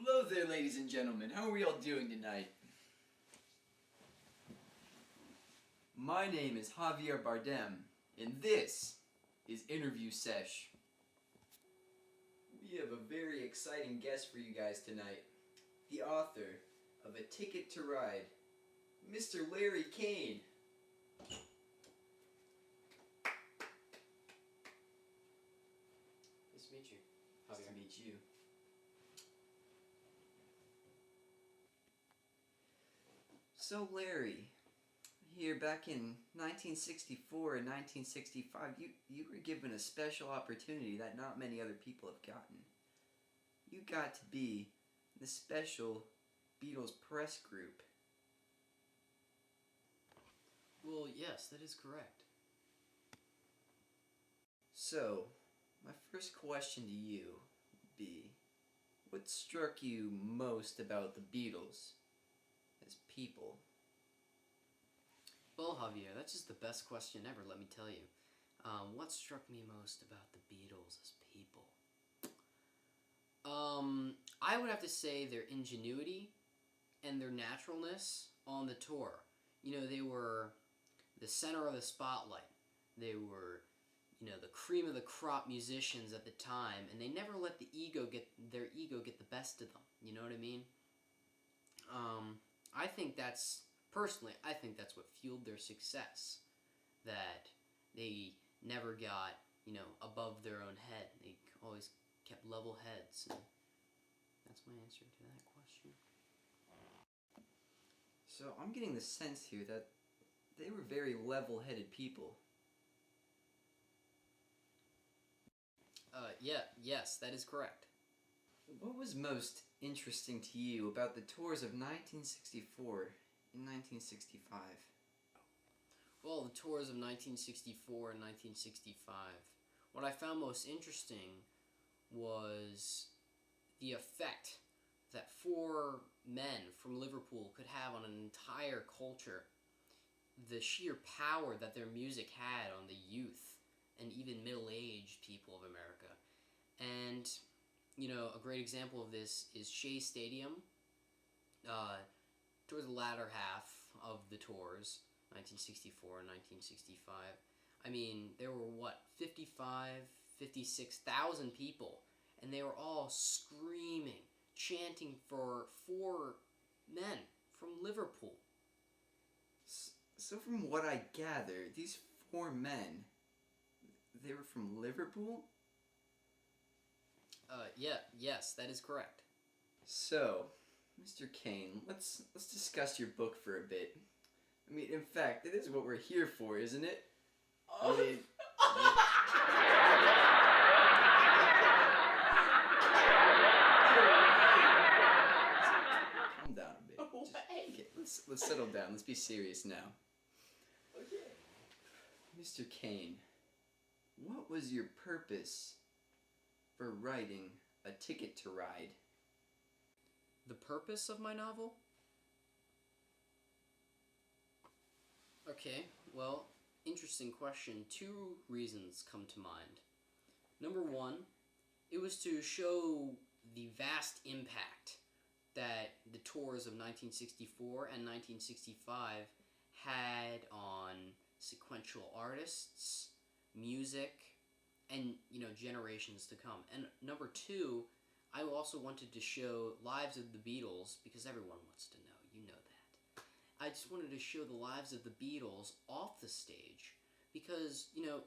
Hello there, ladies and gentlemen. How are we all doing tonight? My name is Javier Bardem, and this is Interview Sesh. We have a very exciting guest for you guys tonight. The author of A Ticket to Ride, Mr. Larry Kane. Nice to meet you, Javier. Nice to meet you. So Larry, here back in 1964 and 1965, you were given a special opportunity that not many other people have gotten. You got to be the special Beatles press group. Well, yes, that is correct. So, my first question to you would be, what struck you most about the Beatles as people? Well, Javier, that's just the best question ever, let me tell you. What struck me most about the Beatles as people? I would have to say their ingenuity and their naturalness on the tour. You know, they were the center of the spotlight. They were, the cream of the crop musicians at the time, and they never let their ego get the best of them. You know what I mean? I think that's what fueled their success. That they never got, above their own head. They always kept level heads. And that's my answer to that question. So I'm getting the sense here that they were very level-headed people. Yes, that is correct. What was most interesting to you about the tours of 1964 and 1965? Well, the tours of 1964 and 1965. What I found most interesting was the effect that four men from Liverpool could have on an entire culture. The sheer power that their music had on the youth and even middle-aged people of America. And, a great example of this is Shea Stadium. Towards the latter half of the tours, 1964 and 1965. I mean, there were, 56,000 people, and they were all screaming, chanting for four men from Liverpool. So from what I gather, these four men, they were from Liverpool? Yes, that is correct. So, Mr. Kane, let's discuss your book for a bit. I mean, in fact, that is what we're here for, isn't it? I mean... Calm down a bit. Let's settle down. Let's be serious now. Okay. Mr. Kane, what was your purpose for writing A Ticket to Ride? The purpose of my novel? Okay, well, interesting question. Two reasons come to mind. Number one, it was to show the vast impact that the tours of 1964 and 1965 had on sequential artists, music, and, generations to come. And number two, I also wanted to show lives of the Beatles, because everyone wants to know, you know that. I just wanted to show the lives of the Beatles off the stage, because, you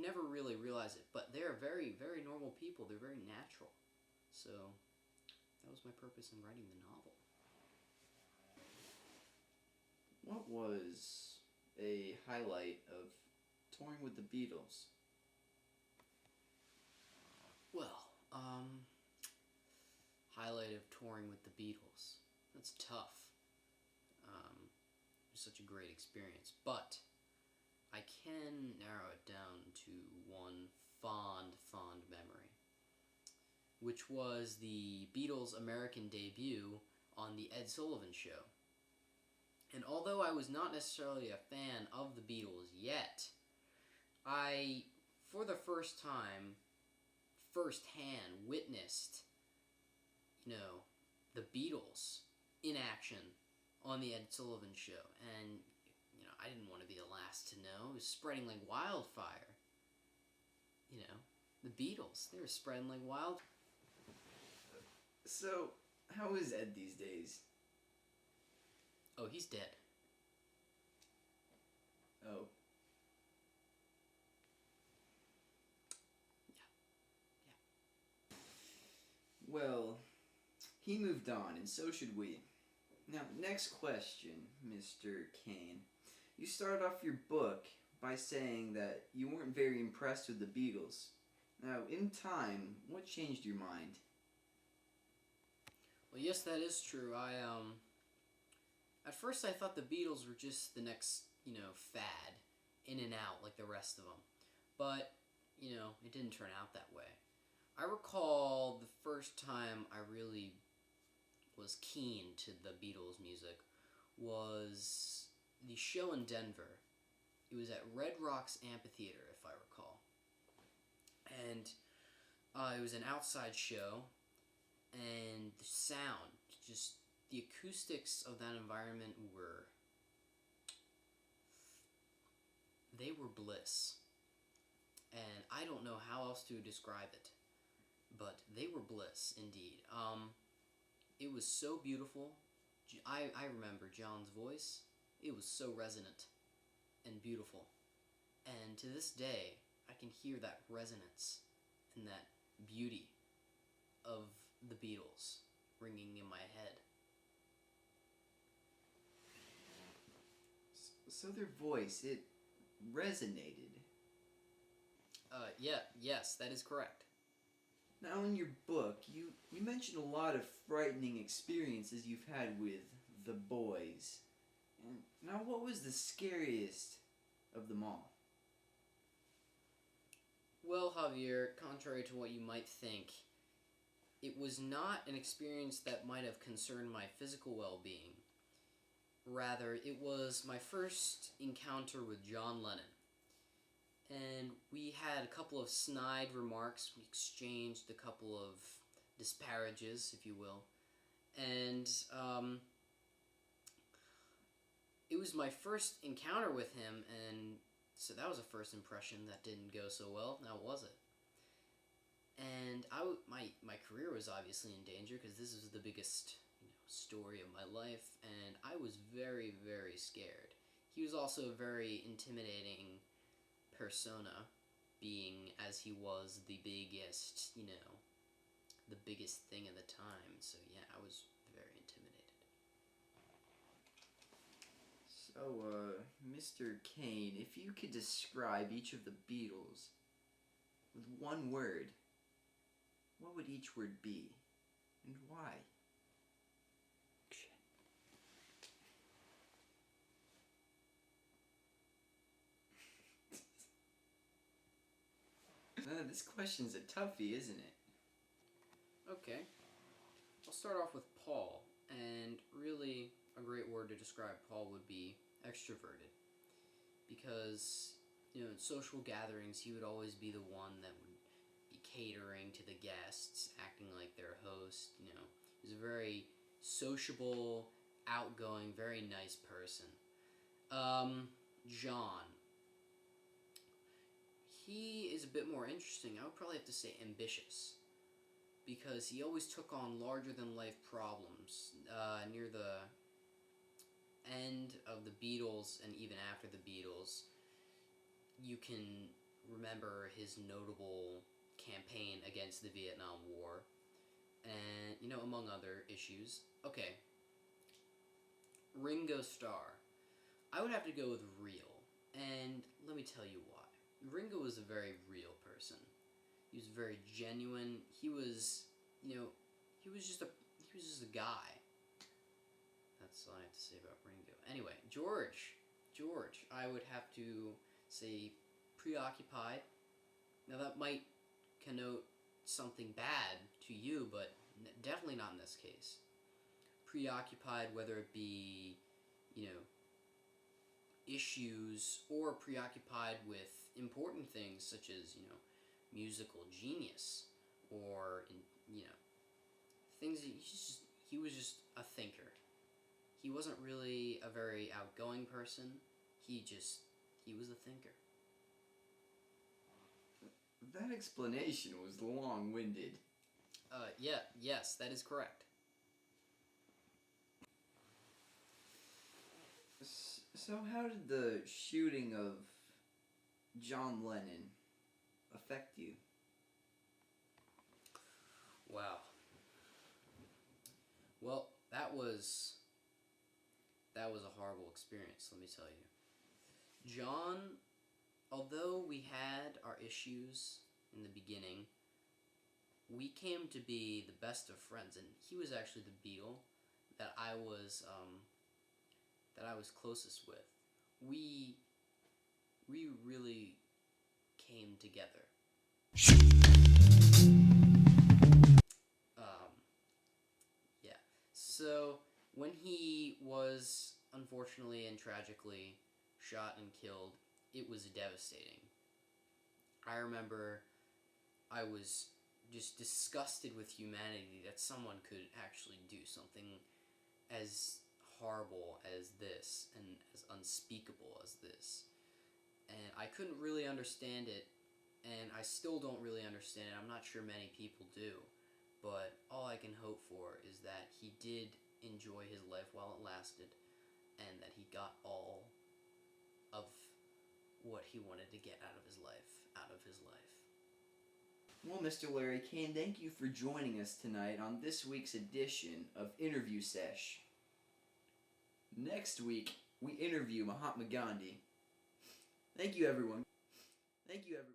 never really realize it, but they're very, very normal people. They're very natural. So, that was my purpose in writing the novel. What was a highlight of touring with the Beatles? Well, highlight of touring with the Beatles. That's tough. It was such a great experience, but I can narrow it down to one fond memory, which was the Beatles' American debut on the Ed Sullivan Show. And although I was not necessarily a fan of the Beatles yet, I, for the first time, firsthand witnessed, the Beatles in action on the Ed Sullivan Show, and I didn't want to be the last to know. It was spreading like wildfire. The Beatles, they were spreading like wild. So, how is Ed these days? Oh, he's dead. Oh. Well, he moved on, and so should we. Now, next question, Mr. Kane. You started off your book by saying that you weren't very impressed with the Beatles. Now, in time, what changed your mind? Well, yes, that is true. At first I thought the Beatles were just the next, fad, in and out like the rest of them. But, it didn't turn out that way. I recall the first time I really was keen to the Beatles music was the show in Denver. It was at Red Rocks Amphitheater, if I recall. And it was an outside show, and the sound, just the acoustics of that environment they were bliss. And I don't know how else to describe it, but they were bliss indeed. It was so beautiful. I remember John's voice. It was so resonant and beautiful. And to this day, I can hear that resonance and that beauty of the Beatles ringing in my head. So their voice, it resonated. Yes, that is correct. Now, in your book, you mentioned a lot of frightening experiences you've had with the boys. And now, what was the scariest of them all? Well, Javier, contrary to what you might think, it was not an experience that might have concerned my physical well-being. Rather, it was my first encounter with John Lennon. And we had a couple of snide remarks. We exchanged a couple of disparages, if you will. And it was my first encounter with him, and so that was a first impression that didn't go so well, now was it? And my career was obviously in danger, because this was the biggest story of my life, and I was very, very scared. He was also a very intimidating persona, being as he was the biggest, the biggest thing at the time. So yeah, I was very intimidated. So, Mr. Kane, if you could describe each of the Beatles with one word, what would each word be, and why? This question's a toughie, isn't it? Okay. I'll start off with Paul, and really a great word to describe Paul would be extroverted. Because, in social gatherings, he would always be the one that would be catering to the guests, acting like their host, He was a very sociable, outgoing, very nice person. John. He is a bit more interesting. I would probably have to say ambitious, because he always took on larger-than-life problems. Near the end of the Beatles, and even after the Beatles, you can remember his notable campaign against the Vietnam War, and, among other issues. Okay. Ringo Starr. I would have to go with real, and let me tell you why. Ringo was a very real person. He was very genuine. He was, he was just a guy. That's all I have to say about Ringo. Anyway, George, I would have to say preoccupied. Now that might connote something bad to you, but definitely not in this case. Preoccupied, whether it be, issues, or preoccupied with important things such as, musical genius, or, things that he was just a thinker. He wasn't really a very outgoing person. He was a thinker. That explanation was long-winded. Yes, that is correct. So how did the shooting of John Lennon affect you? Wow. Well, that was a horrible experience, let me tell you. John, although we had our issues in the beginning, we came to be the best of friends, and he was actually the Beatle that I was closest with. We really came together. Um, yeah. So when he was unfortunately and tragically shot and killed, it was devastating. I remember I was just disgusted with humanity that someone could actually do something as horrible as this and as unspeakable as this. And I couldn't really understand it, and I still don't really understand it. I'm not sure many people do, but all I can hope for is that he did enjoy his life while it lasted, and that he got all of what he wanted to get out of his life. Well, Mr. Larry Kane, thank you for joining us tonight on this week's edition of Interview Sesh. Next week, we interview Mahatma Gandhi. Thank you, everyone. Thank you, everyone.